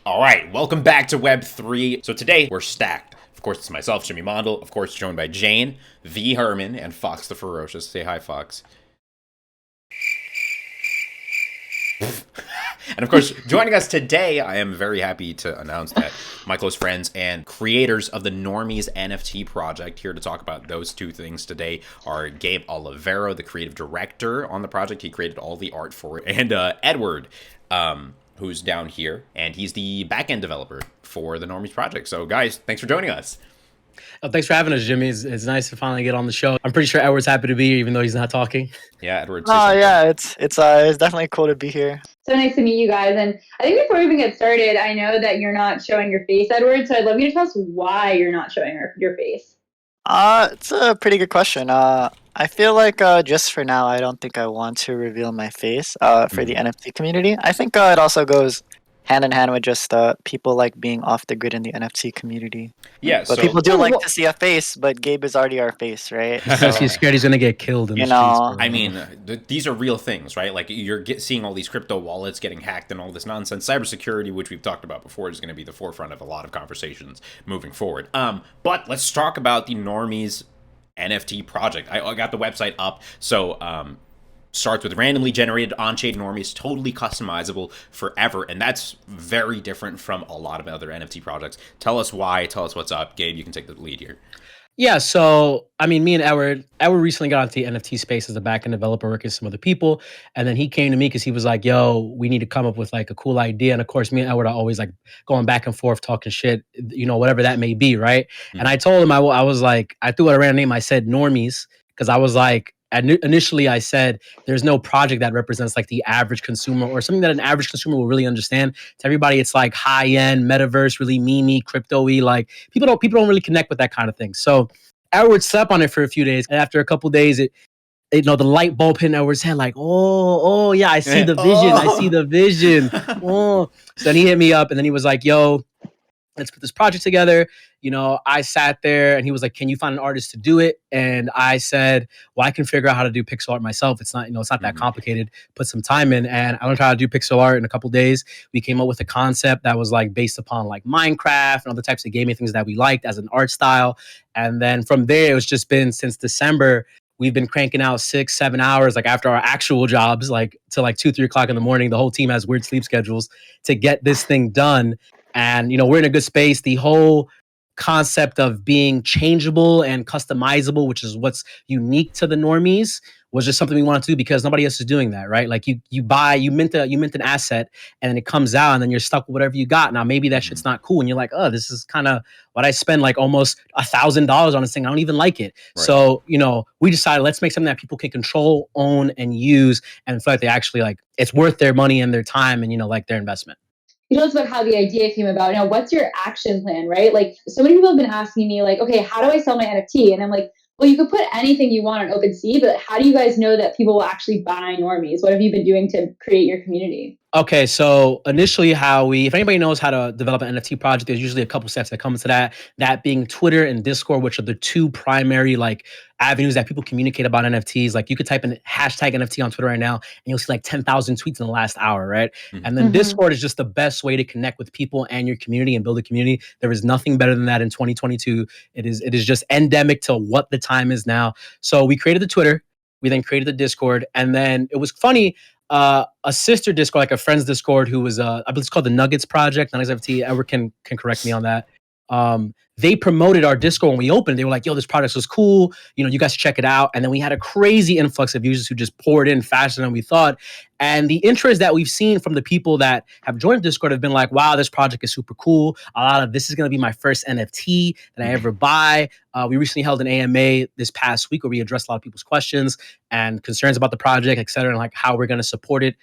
All right, welcome back to Web3. So today we're stacked. Of course, it's myself, Jimmy Mondel. Of course, joined by Jane, V. Herman, and Fox the Ferocious. Say hi, Fox. And of course, joining us today, I am very happy to announce that my close friends and creators of the Normies NFT project, here to talk about those two things today, are Gabe Olivero, the creative director on the project. He created all the art for it, and Edward, who's down here, and he's the backend developer for the Normies project. So, guys, thanks for joining us. Thanks for having us, Jimmy. It's nice to finally get on the show. I'm pretty sure Edward's happy to be here, even though he's not talking. Yeah, Edward, say Oh something. yeah, it's definitely cool to be here. So nice to meet you guys. And I think before we even get started, I know that you're not showing your face, Edward. So I'd love you to tell us why you're not showing your face. It's a pretty good question. I feel like just for now, I don't think I want to reveal my face for the NFT community. I think it also goes hand in hand with just people like being off the grid in the NFT community. Yeah, But so people do like to see a face, but Gabe is already our face, right? Because he's scared he's gonna get killed in the You streets. know, bro. I mean, these are real things, right? Like seeing all these crypto wallets getting hacked and all this nonsense. Cybersecurity, which we've talked about before, is going to be the forefront of a lot of conversations moving forward. But let's talk about the Normies NFT project. I got the website up, so starts with randomly generated on-chain normies, totally customizable forever, and that's very different from a lot of other NFT projects. Tell us why. Tell us what's up, Gabe. You can take the lead here. Yeah, so I mean, me and Edward recently got into the NFT space as a backend developer working with some other people, and then he came to me because he was like, "Yo, we need to come up with like a cool idea." And of course, me and Edward are always like going back and forth, talking shit, whatever that may be, right? And I told him I was like, I threw out a random name. I said Normies because I was like, initially I said there's no project that represents like the average consumer or something that an average consumer will really understand. To everybody, it's like high end metaverse, really memey, crypto-y. Like people don't really connect with that kind of thing. So Edward slept on it for a few days, and after a couple days, the light bulb hit in Edward's head, like, oh yeah, I see the vision, I see the vision. Oh, so then he hit me up, and then he was like, yo, let's put this project together. I sat there and he was like, can you find an artist to do it? And I said, well, I can figure out how to do pixel art myself. It's not, it's not that complicated. Put some time in, and I learned how to do pixel art in a couple days. We came up with a concept that was like based upon like Minecraft and other types of gaming things that we liked as an art style. And then from there, it was just been since December, we've been cranking out 6-7 hours, like after our actual jobs, like till like 2-3 o'clock in the morning. The whole team has weird sleep schedules to get this thing done. And, we're in a good space. The whole concept of being changeable and customizable, which is what's unique to the normies, was just something we wanted to do because nobody else is doing that, right? Like you mint an asset and then it comes out and then you're stuck with whatever you got. Now maybe that shit's not cool and you're like, oh, this is kind of what I spend like almost $1,000 on this thing. I don't even like it. Right. So we decided let's make something that people can control, own, and use, and feel like they actually like it's worth their money and their time and like their investment. You tell us about how the idea came about. Now, what's your action plan, right? Like, so many people have been asking me, like, okay, how do I sell my NFT? And I'm like, well, you could put anything you want on Opensea, but how do you guys know that people will actually buy Normies? What have you been doing to create your community? Okay, so initially if anybody knows how to develop an NFT project, there's usually a couple steps that come to that being Twitter and Discord, which are the two primary like avenues that people communicate about NFTs. Like you could type in hashtag NFT on Twitter right now and you'll see like 10,000 tweets in the last hour, right? And then Discord is just the best way to connect with people and your community and build a community. There is nothing better than that in 2022. It is just endemic to what the time is now. So we created the Twitter, we then created the Discord, and then it was funny. A sister Discord, like a friend's Discord, who was I believe it's called the Nuggets Project. Nuggets NFT. Edward can correct me on that. They promoted our Discord when we opened. They were like, yo, this product was cool. You guys should check it out. And then we had a crazy influx of users who just poured in faster than we thought. And the interest that we've seen from the people that have joined Discord have been like, wow, this project is super cool. A lot of this is going to be my first NFT that I ever buy. We recently held an AMA this past week where we addressed a lot of people's questions and concerns about the project, et cetera, and like how we're going to support it,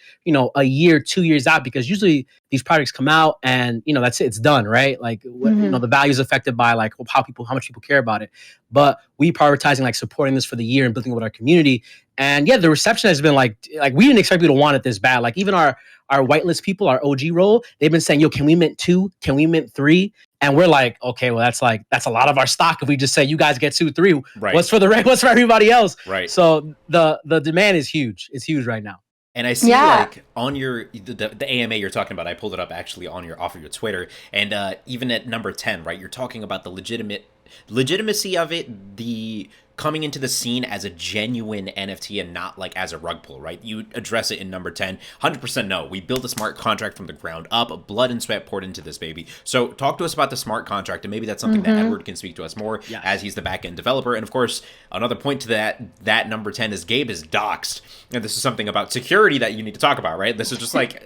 a year, 2 years out, because usually these projects come out and, that's it, it's done, right? Like, the value is affected by like how much people care about it. But we prioritizing like supporting this for the year and building with our community. And yeah, the reception has been like we didn't expect people to want it this bad. Like even our whitelist people, our OG role, they've been saying, yo, can we mint 2? Can we mint 3? And we're like, okay, well, that's a lot of our stock. If we just say you guys get 2, 3, right. What's for everybody else? Right. So the demand is huge. It's huge right now. And I see Yeah. like on your the AMA you're talking about, I pulled it up actually on your off of your Twitter, and even at number 10, right? You're talking about the legitimacy of it, the coming into the scene as a genuine NFT and not like as a rug pull, right? You address it in number 10. 100% no. We built a smart contract from the ground up, blood and sweat poured into this baby. So talk to us about the smart contract, and maybe that's something that Edward can speak to us more as he's the back end developer. And of course, another point to that number 10 is Gabe is doxxed. And this is something about security that you need to talk about, right? This is just like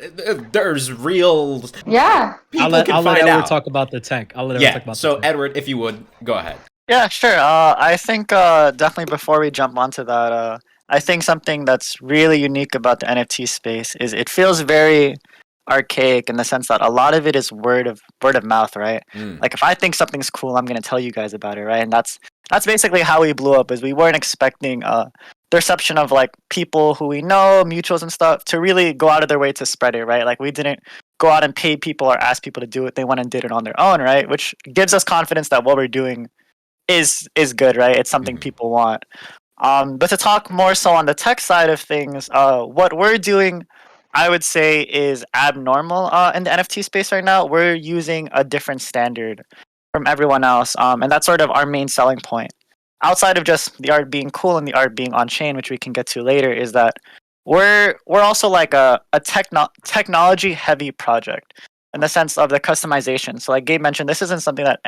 there's real Yeah. people I'll let find Edward out. talk about the tech. I'll let Edward talk about So the tech. Edward, if you would, go ahead. Yeah, sure. I think definitely before we jump onto that, I think something that's really unique about the NFT space is it feels very archaic in the sense that a lot of it is word of mouth, right? Like if I think something's cool, I'm gonna tell you guys about it, right? And that's basically how we blew up. Is we weren't expecting the reception of like people who we know, mutuals and stuff, to really go out of their way to spread it, right? Like we didn't go out and pay people or ask people to do it. They went and did it on their own, right? Which gives us confidence that what we're doing is good, right? It's something people want. But to talk more so on the tech side of things, what we're doing, I would say, is abnormal in the NFT space right now. We're using a different standard from everyone else, and that's sort of our main selling point. Outside of just the art being cool and the art being on chain, which we can get to later, is that we're also like a technology heavy project in the sense of the customization. So like Gabe mentioned, this isn't something that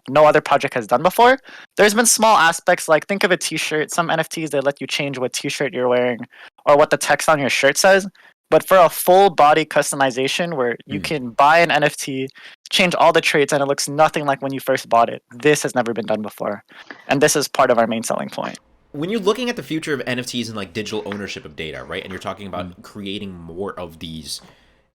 no other project has done before. There's been small aspects, like think of a t-shirt. Some NFTs, they let you change what t-shirt you're wearing or what the text on your shirt says. But for a full body customization where you can buy an NFT, change all the traits, and it looks nothing like when you first bought it, this has never been done before. And this is part of our main selling point. When you're looking at the future of NFTs and like digital ownership of data, right? And you're talking about creating more of these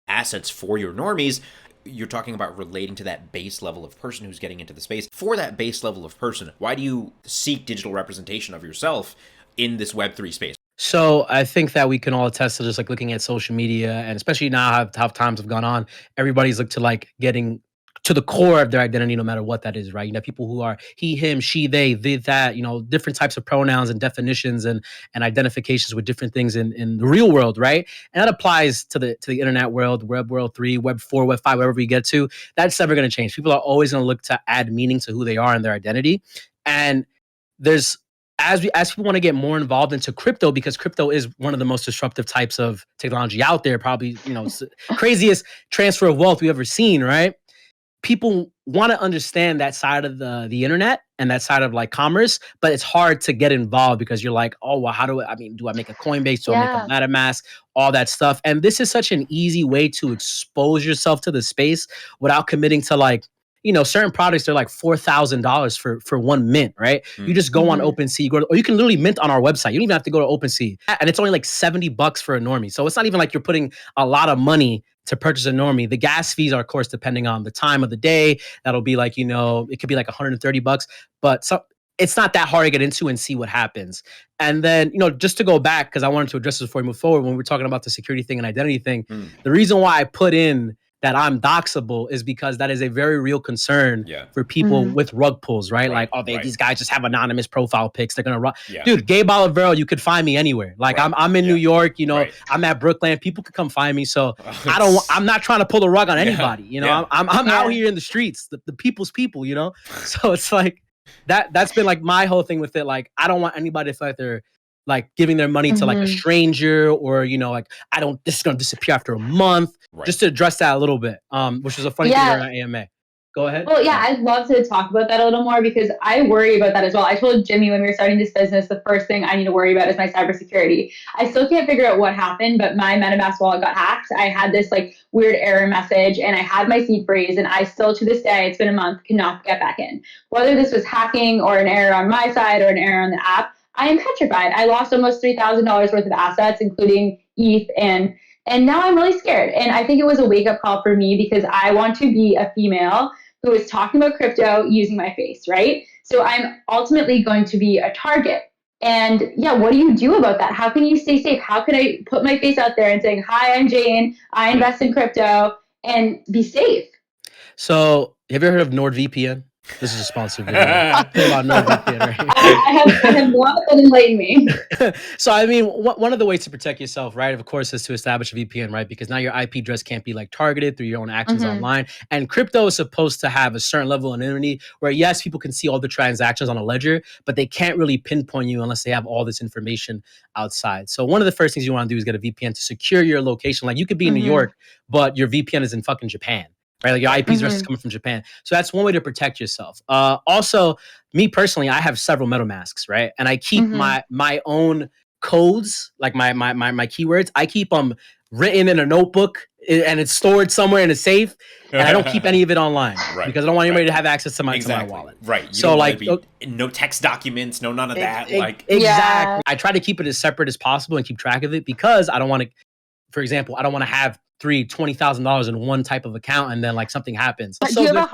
assets for your normies, you're talking about relating to that base level of person who's getting into the space. For that base level of person, why do you seek digital representation of yourself in this Web3 space? So I think that we can all attest to just like looking at social media, and especially now how times have gone on, everybody's looked to like getting to the core of their identity, no matter what that is, right? You know, people who are he, him, she, they, that, you know, different types of pronouns and definitions and identifications with different things in the real world, right? And that applies to the internet world, web world 3, web 4, web 5, wherever we get to. That's never going to change. People are always going to look to add meaning to who they are and their identity. And there's as people want to get more involved into crypto, because crypto is one of the most disruptive types of technology out there, probably, you know, craziest transfer of wealth we've ever seen, right? People want to understand that side of the internet and that side of like commerce, but it's hard to get involved because you're like, oh, well, do I make a Coinbase? Do I make a MetaMask? All that stuff. And this is such an easy way to expose yourself to the space without committing to like, you know, certain products, they're like $4,000 for one mint, right? You just go on Opensea, or you can literally mint on our website. You don't even have to go to Opensea. And it's only like $70 for a normie. So it's not even like you're putting a lot of money to purchase a normie. The gas fees are, of course, depending on the time of the day. That'll be like, you know, it could be like $130, but it's not that hard to get into and see what happens. And then, you know, just to go back, because I wanted to address this before we move forward, when we're talking about the security thing and identity thing, the reason why I put in that I'm doxable is because that is a very real concern for people with rug pulls, right? Like, oh, these guys just have anonymous profile pics. They're gonna run. Dude, Gabe Olivero, you could find me anywhere. Like I'm in New York, you know, I'm at Brookland. People could come find me. So I'm not trying to pull the rug on anybody. You know, I'm out here in the streets, the people's people, you know? So it's like that's been like my whole thing with it. Like, I don't want anybody to feel like they're like giving their money to like a stranger, or, you know, like this is gonna disappear after a month. Just to address that a little bit, which is a funny thing here at AMA. Go ahead. Well, yeah, I'd love to talk about that a little more because I worry about that as well. I told Jimmy when we were starting this business, the first thing I need to worry about is my cybersecurity. I still can't figure out what happened, but my MetaMask wallet got hacked. I had this like weird error message and I had my seed phrase, and I still to this day, it's been a month, cannot get back in. Whether this was hacking or an error on my side or an error on the app, I am petrified. I lost almost $3,000 worth of assets, including ETH, and now I'm really scared. And I think it was a wake-up call for me because I want to be a female who is talking about crypto using my face, right? So I'm ultimately going to be a target. And yeah, what do you do about that? How can you stay safe? How can I put my face out there and saying, hi, I'm Jane, I invest in crypto, and be safe? So have you ever heard of NordVPN? This is a sponsored video. About NordVPN, right? I have not, but enlighten me. So, I mean, one of the ways to protect yourself, right, of course, is to establish a VPN, right? Because now your IP address can't be like targeted through your own actions online. And crypto is supposed to have a certain level of anonymity where, yes, people can see all the transactions on a ledger, but they can't really pinpoint you unless they have all this information outside. So, one of the first things you want to do is get a VPN to secure your location. Like, you could be in New York, but your VPN is in fucking Japan. Right, like your IP address is coming from Japan, so that's one way to protect yourself. Also, me personally, I have several MetaMasks, right, and I keep my own codes, like my keywords. I keep them written in a notebook, and it's stored somewhere in a safe, and I don't keep any of it online because I don't want anybody to have access to my wallet. Right. You so don't like, no text documents, no none of that. Like exactly. I try to keep it as separate as possible and keep track of it because I don't want to. For example, I don't want to have $20,000 in one type of account and then like something happens. But do you have a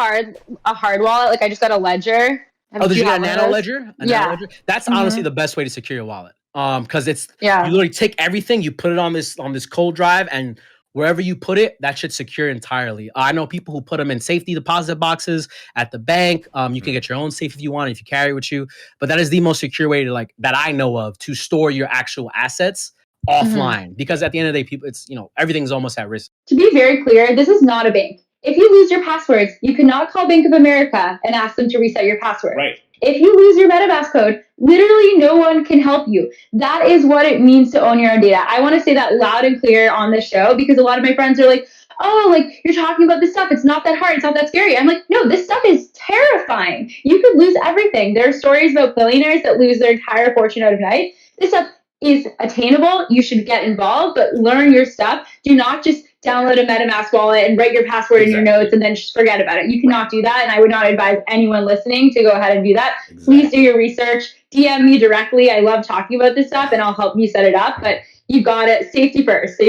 hard wallet? Like I just got a ledger. Did you got a nano ledger? Nano ledger? That's honestly the best way to secure your wallet. Because it's you literally take everything, you put it on this cold drive, and wherever you put it, that should secure entirely. I know people who put them in safety deposit boxes at the bank. You can get your own safe if you want, if you carry with you. But that is the most secure way to that I know of to store your actual assets offline, because at the end of the day, people, it's everything's almost at risk. To be very clear, this is not a bank. If you lose your passwords, you cannot call Bank of America and ask them to reset your password. Right. If you lose your MetaMask code, literally no one can help you. That is what it means to own your own data. I want to say that loud and clear on the show because a lot of my friends are like, oh, like you're talking about this stuff. It's not that hard. It's not that scary. I'm like, no, this stuff is terrifying. You could lose everything. There are stories about billionaires that lose their entire fortune overnight. This stuff is attainable. You should get involved, but learn your stuff. Do not just download a MetaMask wallet and write your password in your notes and then just forget about it. You cannot do that. And I would not advise anyone listening to go ahead and do that. Please do your research. DM me directly. I love talking about this stuff and I'll help you set it up. But you got it. Safety first,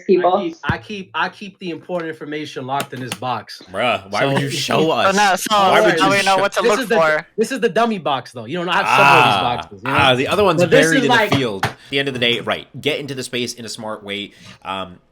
people. I keep the important information locked in this box. Bruh, why would you show us? Why would you know what to look for? This is the dummy box, though. You don't have several of these boxes. The other one's buried in the field. At the end of the day, right, get into the space in a smart way.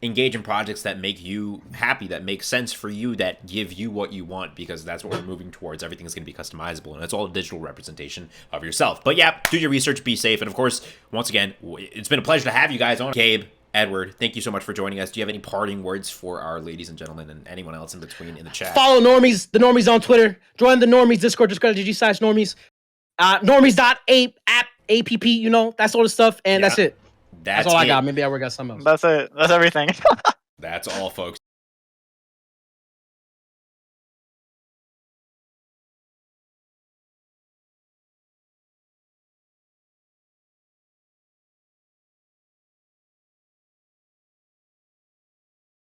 Engage in projects that make you happy, that make sense for you, that give you what you want, because that's what we're moving towards. Everything's going to be customizable, and it's all a digital representation of yourself. But yeah, do your research, be safe, and of course, once again, it's been a pleasure to have you guys on. Gabe, Edward, thank you so much for joining us. Do you have any parting words for our ladies and gentlemen and anyone else in between in the chat? Follow Normies, the Normies on Twitter. Join the Normies Discord, discord.gg/Normies. Normies.app, that's all the stuff, and that's it. That's all I got. Maybe I got something else. That's it. That's everything. That's all, folks.